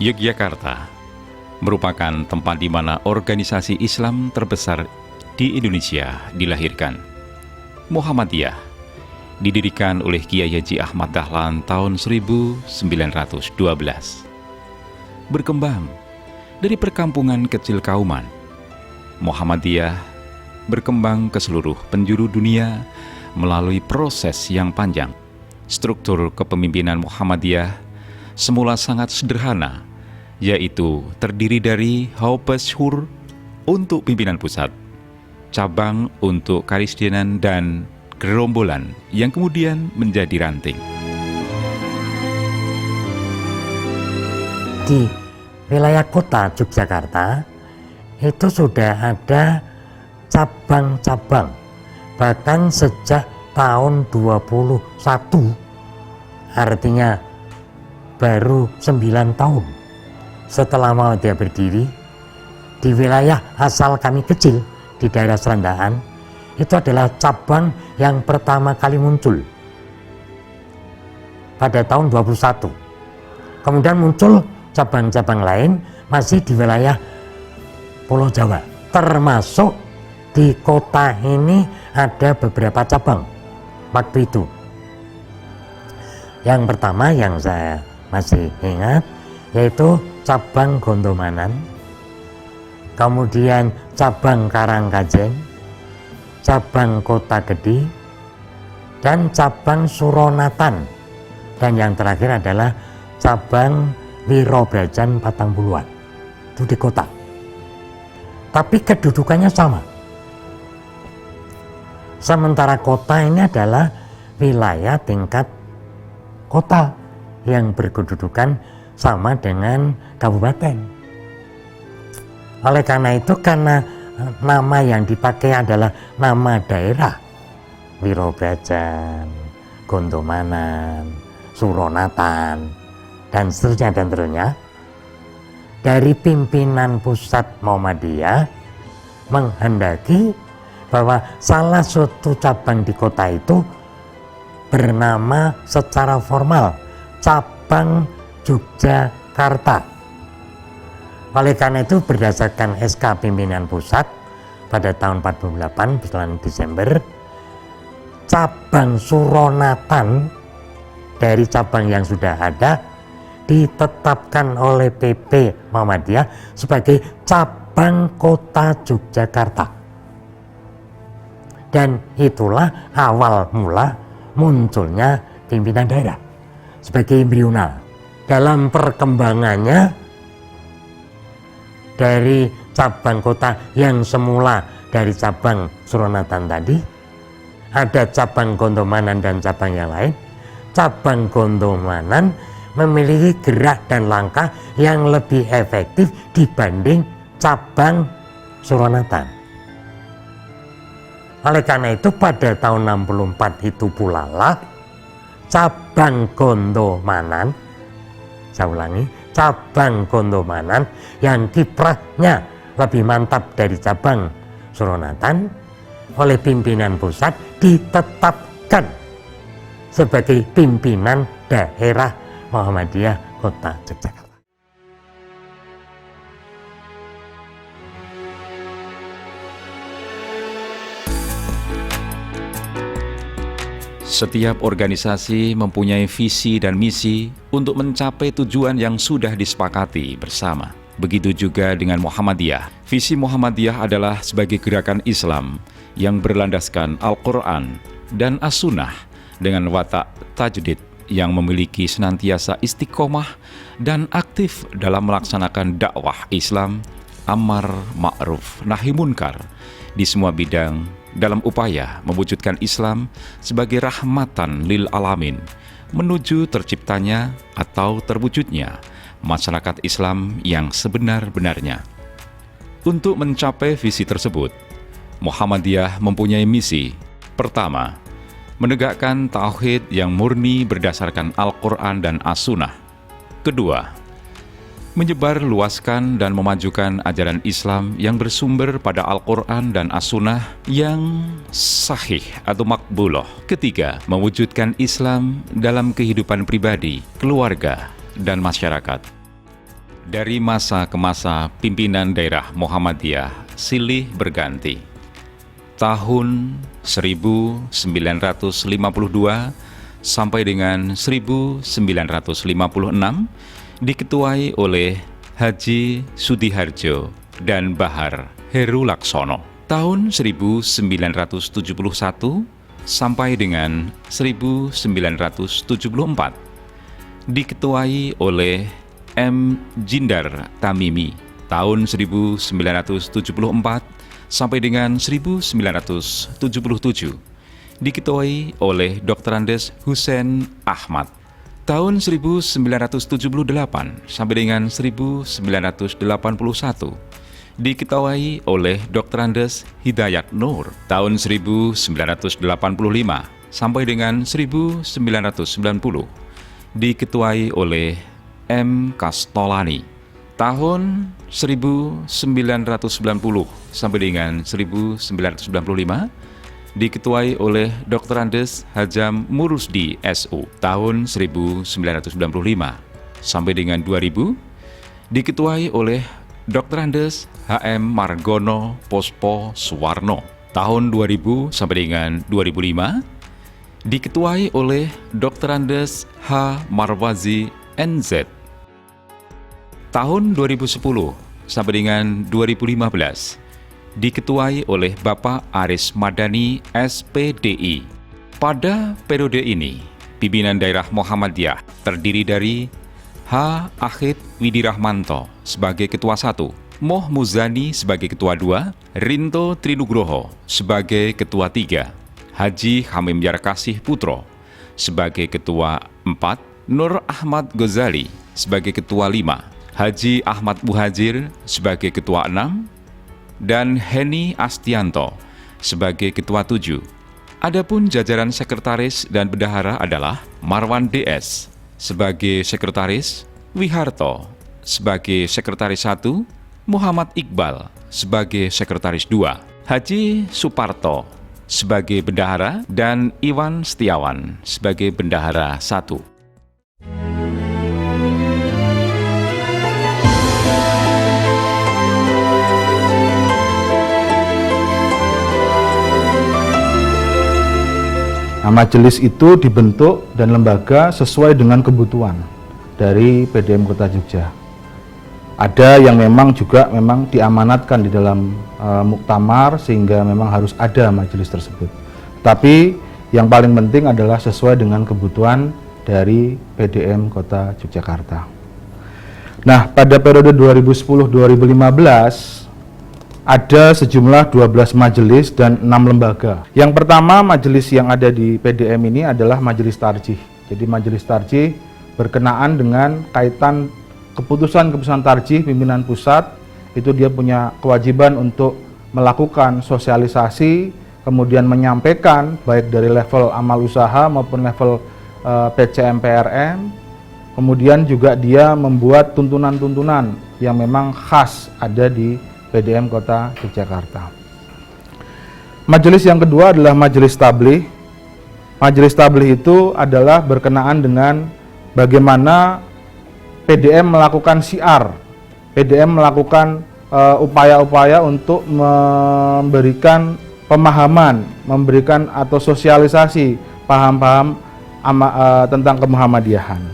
Yogyakarta merupakan tempat di mana organisasi Islam terbesar di Indonesia dilahirkan. Muhammadiyah didirikan oleh Kiai Haji Ahmad Dahlan tahun 1912. Berkembang dari perkampungan kecil kauman, Muhammadiyah berkembang ke seluruh penjuru dunia melalui proses yang panjang. Struktur kepemimpinan Muhammadiyah semula sangat sederhana, yaitu terdiri dari Hauptschur untuk pimpinan pusat, cabang untuk karisdenan, dan gerombolan yang kemudian menjadi ranting. Di wilayah kota Yogyakarta itu sudah ada cabang-cabang, bahkan sejak tahun 21, artinya baru 9 tahun setelah Muhammadiyah berdiri. Di wilayah asal kami kecil di daerah Serandaan, itu adalah cabang yang pertama kali muncul pada tahun 21. Kemudian muncul cabang-cabang lain masih di wilayah Pulau Jawa, termasuk di kota ini ada beberapa cabang waktu itu. Yang pertama yang saya masih ingat yaitu cabang Gondomanan, kemudian cabang Karangkajen, cabang Kota Gede, dan cabang Suronatan, dan yang terakhir adalah cabang Wirobrajan Patangpuluhan. Itu di kota, tapi kedudukannya sama. Sementara kota ini adalah wilayah tingkat kota yang berkedudukan sama dengan kabupaten. Oleh karena itu, karena nama yang dipakai adalah nama daerah, Wirobrajan, Gondomanan, Suronatan, dan seterusnya, dari pimpinan pusat Muhammadiyah menghendaki bahwa salah satu cabang di kota itu bernama secara formal Cabang Yogyakarta. Oleh karena itu, berdasarkan SK pimpinan pusat pada tahun 48 bulan Desember, cabang Suronatan dari cabang yang sudah ada ditetapkan oleh PP Muhammadiyah sebagai cabang kota Yogyakarta. Dan itulah awal mula munculnya pimpinan daerah sebagai embrional. Dalam perkembangannya dari cabang kota yang semula dari cabang Suronatan tadi, ada cabang Gondomanan dan cabang yang lain. Cabang Gondomanan memiliki gerak dan langkah yang lebih efektif dibanding cabang Suronatan. Oleh karena itu, pada tahun 64 itu pula lah cabang Gondomanan, saya ulangi, cabang Gondomanan yang kiprahnya lebih mantap dari cabang Suronatan oleh pimpinan pusat ditetapkan sebagai pimpinan daerah Muhammadiyah Kota Yogyakarta. Setiap organisasi mempunyai visi dan misi untuk mencapai tujuan yang sudah disepakati bersama. Begitu juga dengan Muhammadiyah. Visi Muhammadiyah adalah sebagai gerakan Islam yang berlandaskan Al-Quran dan As-Sunnah dengan watak tajdid yang memiliki senantiasa istiqomah dan aktif dalam melaksanakan dakwah Islam, amar ma'ruf nahi munkar di semua bidang, dalam upaya mewujudkan Islam sebagai rahmatan lil alamin menuju terciptanya atau terwujudnya masyarakat Islam yang sebenar-benarnya. Untuk mencapai visi tersebut, Muhammadiyah mempunyai misi. Pertama, menegakkan tauhid yang murni berdasarkan Al-Quran dan As-Sunnah. Kedua, menyebarluaskan dan memajukan ajaran Islam yang bersumber pada Al-Quran dan As-Sunnah yang sahih atau makbuloh. Ketiga, mewujudkan Islam dalam kehidupan pribadi, keluarga, dan masyarakat. Dari masa ke masa, pimpinan daerah Muhammadiyah silih berganti. Tahun 1952 sampai dengan 1956 diketuai oleh Haji Sudiharjo dan Bahar Heru Laksono. Tahun 1971 sampai dengan 1974 diketuai oleh M. Jindar Tamimi. Tahun 1974 sampai dengan 1977 diketuai oleh Dr. Andes Hussein Ahmad. Tahun 1978 sampai dengan 1981 diketuai oleh Dr. Andes Hidayat Nur. Tahun 1985 sampai dengan 1990 diketuai oleh M. Kastolani. Tahun 1990 sampai dengan 1995 diketuai oleh Dr. Andes Hajam Murusdi SU. Tahun 1995 sampai dengan 2000 diketuai oleh Dr. Andes HM Margono Pospo Suwarno. Tahun 2000 sampai dengan 2005 diketuai oleh Dr. Andes H. Marwazi NZ. Tahun 2010 sampai dengan 2015 diketuai oleh Bapak Aris Madani SPDI. Pada periode ini, pimpinan daerah Muhammadiyah terdiri dari H. Akhid Widirahmanto sebagai Ketua 1, Moh Muzani sebagai Ketua 2, Rinto Trinugroho sebagai Ketua 3, Haji Hamim Yarkasih Putro sebagai Ketua 4, Nur Ahmad Ghazali sebagai Ketua 5, Haji Ahmad Muhajir sebagai Ketua 6, dan Heni Astianto sebagai Ketua 7. Adapun jajaran sekretaris dan bendahara adalah Marwan DS sebagai Sekretaris, Wiharto sebagai Sekretaris 1, Muhammad Iqbal sebagai Sekretaris 2, Haji Suparto sebagai bendahara, dan Iwan Setiawan sebagai bendahara 1. Nah, majelis itu dibentuk dan lembaga sesuai dengan kebutuhan dari PDM Kota Jogja. Ada yang memang diamanatkan di dalam muktamar sehingga memang harus ada majelis tersebut. Tapi yang paling penting adalah sesuai dengan kebutuhan dari PDM Kota Yogyakarta. Nah, pada periode 2010-2015 ada sejumlah 12 majelis dan 6 lembaga. Yang pertama, majelis yang ada di PDM ini adalah majelis tarjih. Jadi majelis tarjih berkenaan dengan kaitan keputusan-keputusan tarjih pimpinan pusat, itu dia punya kewajiban untuk melakukan sosialisasi, kemudian menyampaikan baik dari level amal usaha maupun level PCM PRM. Kemudian juga dia membuat tuntunan-tuntunan yang memang khas ada di PDM Kota Yogyakarta. Majelis yang kedua adalah majelis tabligh. Majelis tabligh itu adalah berkenaan dengan bagaimana PDM melakukan syiar, PDM melakukan upaya-upaya untuk memberikan pemahaman, memberikan atau sosialisasi paham-paham tentang kemuhammadiyahan.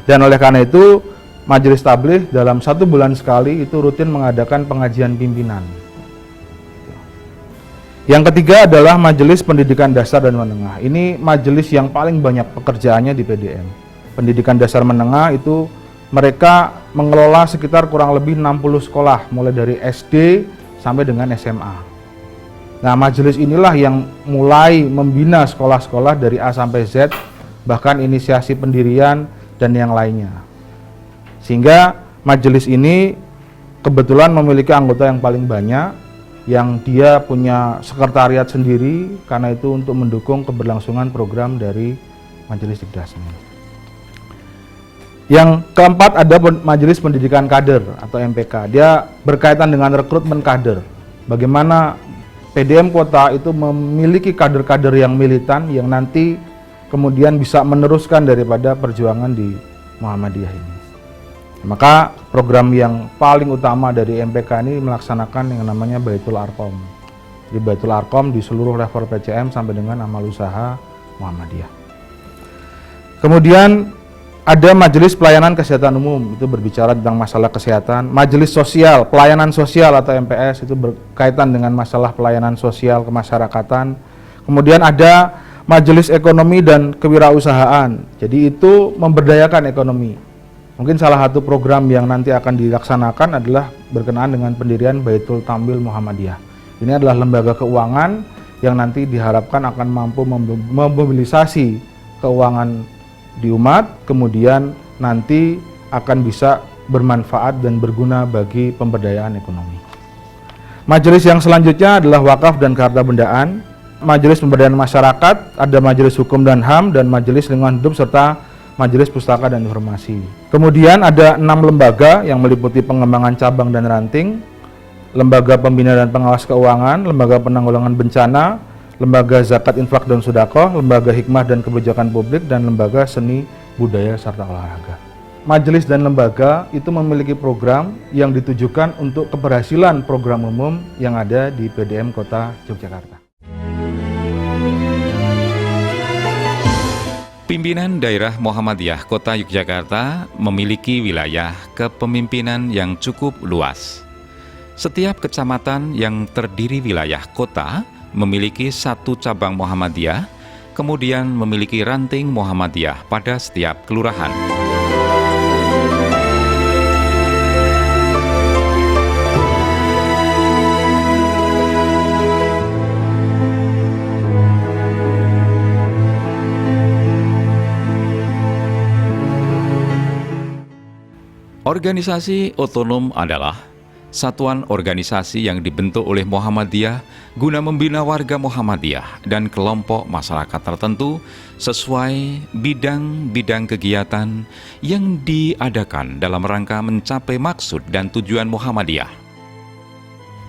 Dan oleh karena itu, Majelis Tabligh dalam 1 bulan sekali itu rutin mengadakan pengajian pimpinan. Yang ketiga adalah Majelis Pendidikan Dasar dan Menengah. Ini majelis yang paling banyak pekerjaannya di PDM. Pendidikan Dasar Menengah itu mereka mengelola sekitar kurang lebih 60 sekolah, mulai dari SD sampai dengan SMA. Nah, majelis inilah yang mulai membina sekolah-sekolah dari A sampai Z, bahkan inisiasi pendirian dan yang lainnya. Sehingga majelis ini kebetulan memiliki anggota yang paling banyak, yang dia punya sekretariat sendiri, karena itu untuk mendukung keberlangsungan program dari Majelis Dikdasmen. Yang keempat ada Majelis Pendidikan Kader atau MPK. Dia berkaitan dengan rekrutmen kader. Bagaimana PDM Kota itu memiliki kader-kader yang militan yang nanti kemudian bisa meneruskan daripada perjuangan di Muhammadiyah ini. Maka program yang paling utama dari MPK ini melaksanakan yang namanya Baitul Arqam. Jadi Baitul Arqam di seluruh level PCM sampai dengan amal usaha Muhammadiyah. Kemudian ada Majelis Pelayanan Kesehatan Umum, itu berbicara tentang masalah kesehatan. Majelis Sosial, Pelayanan Sosial atau MPS, itu berkaitan dengan masalah pelayanan sosial kemasyarakatan. Kemudian ada Majelis Ekonomi dan Kewirausahaan, jadi itu memberdayakan ekonomi. Mungkin salah satu program yang nanti akan dilaksanakan adalah berkenaan dengan pendirian Baitul Tamwil Muhammadiyah. Ini adalah lembaga keuangan yang nanti diharapkan akan mampu memobilisasi keuangan di umat, kemudian nanti akan bisa bermanfaat dan berguna bagi pemberdayaan ekonomi. Majelis yang selanjutnya adalah Wakaf dan Harta Bendaan. Majelis Pemberdayaan Masyarakat, ada Majelis Hukum dan HAM, dan Majelis Lingkungan Hidup, serta Majelis Pustaka dan Informasi. Kemudian ada 6 lembaga yang meliputi pengembangan cabang dan ranting, Lembaga Pembina dan Pengawas Keuangan, Lembaga Penanggulangan Bencana, Lembaga Zakat Infak dan Sedekah, Lembaga Hikmah dan Kebijakan Publik, dan Lembaga Seni, Budaya, serta Olahraga. Majelis dan lembaga itu memiliki program yang ditujukan untuk keberhasilan program umum yang ada di PDM Kota Yogyakarta. Pimpinan Daerah Muhammadiyah Kota Yogyakarta memiliki wilayah kepemimpinan yang cukup luas. Setiap kecamatan yang terdiri wilayah kota memiliki 1 cabang Muhammadiyah, kemudian memiliki ranting Muhammadiyah pada setiap kelurahan. Organisasi otonom adalah satuan organisasi yang dibentuk oleh Muhammadiyah guna membina warga Muhammadiyah dan kelompok masyarakat tertentu sesuai bidang-bidang kegiatan yang diadakan dalam rangka mencapai maksud dan tujuan Muhammadiyah.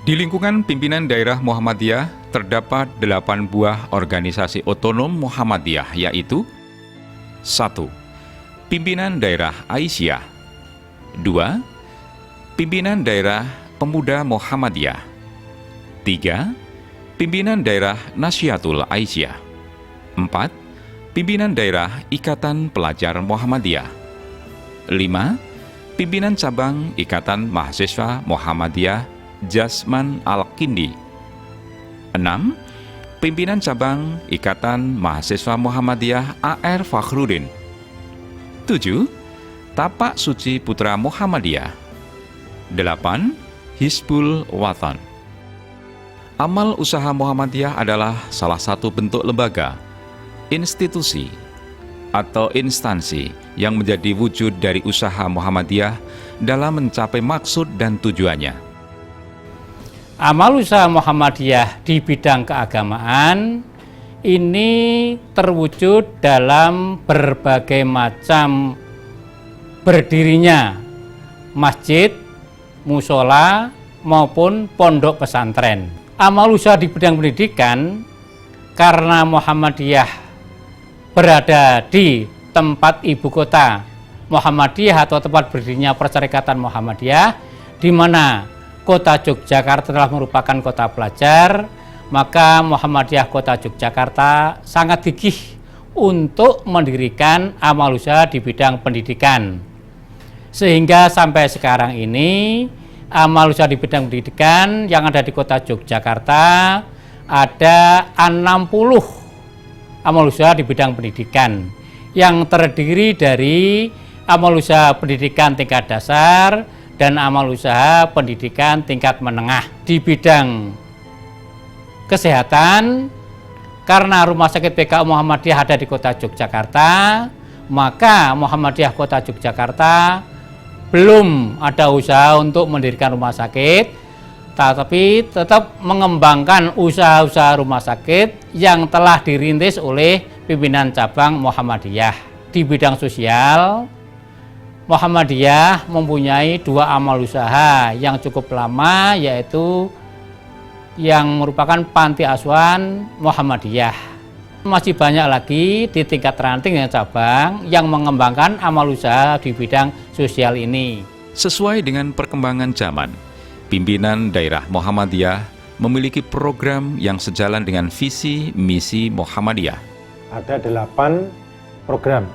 Di lingkungan pimpinan daerah Muhammadiyah terdapat 8 buah organisasi otonom Muhammadiyah, yaitu 1. Pimpinan Daerah Aisyah. 2. Pimpinan Daerah Pemuda Muhammadiyah. 3. Pimpinan Daerah Nasyiatul Aisyah. 4. Pimpinan Daerah Ikatan Pelajar Muhammadiyah. 5. Pimpinan Cabang Ikatan Mahasiswa Muhammadiyah Jasman Al-Kindi. 6. Pimpinan Cabang Ikatan Mahasiswa Muhammadiyah AR Fakhrudin. 7. Tapak Suci Putra Muhammadiyah. 8. Hizbul Wathan. Amal usaha Muhammadiyah adalah salah satu bentuk lembaga, institusi, atau instansi yang menjadi wujud dari usaha Muhammadiyah dalam mencapai maksud dan tujuannya. Amal usaha Muhammadiyah di bidang keagamaan ini terwujud dalam berbagai macam berdirinya masjid, musola, maupun pondok pesantren. Amal usaha di bidang pendidikan, karena Muhammadiyah berada di tempat ibu kota Muhammadiyah atau tempat berdirinya Perserikatan Muhammadiyah, di mana kota Yogyakarta telah merupakan kota pelajar, maka Muhammadiyah Kota Yogyakarta sangat gigih untuk mendirikan amal usaha di bidang pendidikan. Sehingga sampai sekarang ini amal usaha di bidang pendidikan yang ada di Kota Yogyakarta ada 60 amal usaha di bidang pendidikan yang terdiri dari amal usaha pendidikan tingkat dasar dan amal usaha pendidikan tingkat menengah. Di bidang kesehatan, karena Rumah Sakit PKU Muhammadiyah ada di Kota Yogyakarta, maka Muhammadiyah Kota Yogyakarta belum ada usaha untuk mendirikan rumah sakit, tetapi tetap mengembangkan usaha-usaha rumah sakit yang telah dirintis oleh pimpinan cabang Muhammadiyah. Di bidang sosial, Muhammadiyah mempunyai 2 amal usaha yang cukup lama, yaitu yang merupakan panti asuhan Muhammadiyah. Masih banyak lagi di tingkat ranting dan cabang yang mengembangkan amal usaha di bidang sosial ini. Sesuai dengan perkembangan zaman, pimpinan daerah Muhammadiyah memiliki program yang sejalan dengan visi misi Muhammadiyah. Ada 8 program.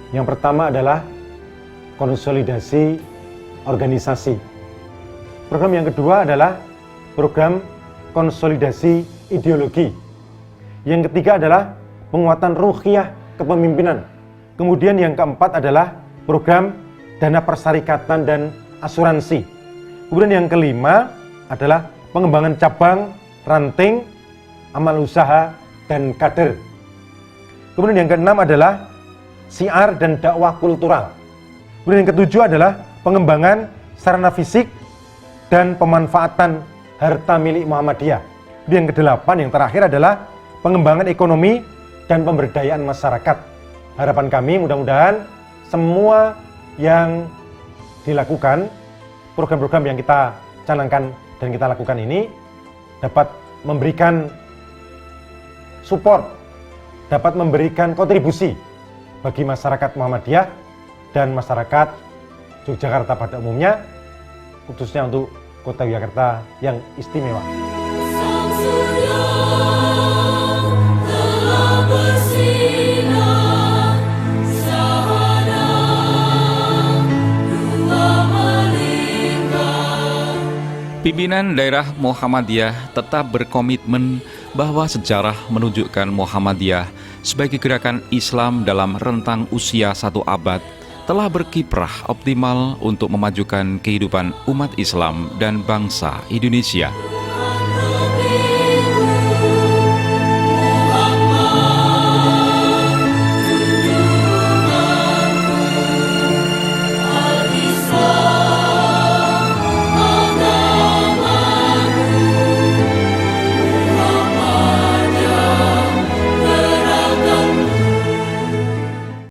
Yang pertama adalah konsolidasi organisasi. Program yang kedua adalah program konsolidasi ideologi. Yang ketiga adalah penguatan ruhiyah kepemimpinan. Kemudian yang keempat adalah program dana persyarikatan dan asuransi. Kemudian yang kelima adalah pengembangan cabang, ranting, amal usaha, dan kader. Kemudian yang keenam adalah siar dan dakwah kultural. Kemudian yang ketujuh adalah pengembangan sarana fisik dan pemanfaatan harta milik Muhammadiyah. Kemudian yang kedelapan, yang terakhir adalah pengembangan ekonomi dan pemberdayaan masyarakat. Harapan kami mudah-mudahan semua yang dilakukan, program-program yang kita canangkan dan kita lakukan ini dapat memberikan support, dapat memberikan kontribusi bagi masyarakat Muhammadiyah dan masyarakat Yogyakarta pada umumnya, khususnya untuk Kota Yogyakarta yang istimewa. Pimpinan daerah Muhammadiyah tetap berkomitmen bahwa sejarah menunjukkan Muhammadiyah sebagai gerakan Islam dalam rentang usia 1 abad telah berkiprah optimal untuk memajukan kehidupan umat Islam dan bangsa Indonesia.